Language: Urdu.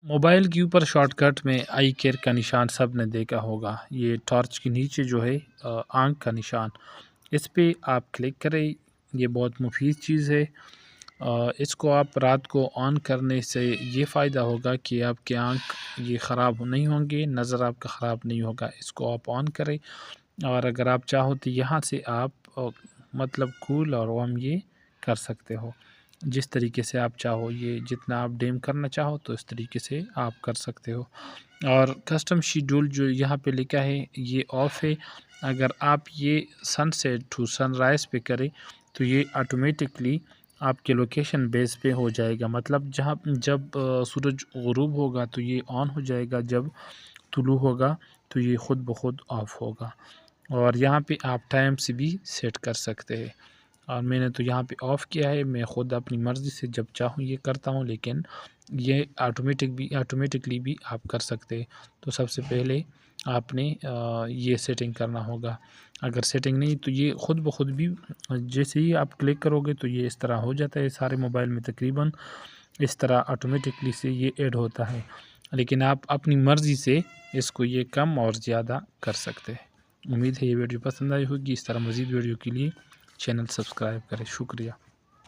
موبائل کے اوپر شارٹ کٹ میں آئی کیئر کا نشان سب نے دیکھا ہوگا. یہ ٹارچ کے نیچے جو ہے آنکھ کا نشان، اس پہ آپ کلک کریں. یہ بہت مفید چیز ہے. اس کو آپ رات کو آن کرنے سے یہ فائدہ ہوگا کہ آپ کی آنکھ یہ خراب نہیں ہوں گے، نظر آپ کا خراب نہیں ہوگا. اس کو آپ آن کریں، اور اگر آپ چاہو تو یہاں سے آپ مطلب کول اور وارم یہ کر سکتے ہو جس طریقے سے آپ چاہو. یہ جتنا آپ ڈیم کرنا چاہو تو اس طریقے سے آپ کر سکتے ہو. اور کسٹم شیڈول جو یہاں پہ لکھا ہے یہ آف ہے. اگر آپ یہ سن سیٹ ٹو سن رائز پہ کریں تو یہ آٹومیٹکلی آپ کے لوکیشن بیس پہ ہو جائے گا. مطلب جب سورج غروب ہوگا تو یہ آن ہو جائے گا، جب طلوع ہوگا تو یہ خود بخود آف ہوگا. اور یہاں پہ آپ ٹائم سے بھی سیٹ کر سکتے ہیں. اور میں نے تو یہاں پہ آف کیا ہے، میں خود اپنی مرضی سے جب چاہوں یہ کرتا ہوں، لیکن یہ آٹومیٹکلی بھی آپ کر سکتے ہیں. تو سب سے پہلے آپ نے یہ سیٹنگ کرنا ہوگا. اگر سیٹنگ نہیں تو یہ خود بخود بھی جیسے ہی آپ کلک کرو گے تو یہ اس طرح ہو جاتا ہے. سارے موبائل میں تقریباً اس طرح آٹومیٹکلی سے یہ ایڈ ہوتا ہے، لیکن آپ اپنی مرضی سے اس کو یہ کم اور زیادہ کر سکتے ہیں. امید ہے یہ ویڈیو پسند آئی ہوگی. اس طرح مزید ویڈیو کے لیے چینل سبسکرائب کریں. شکریہ.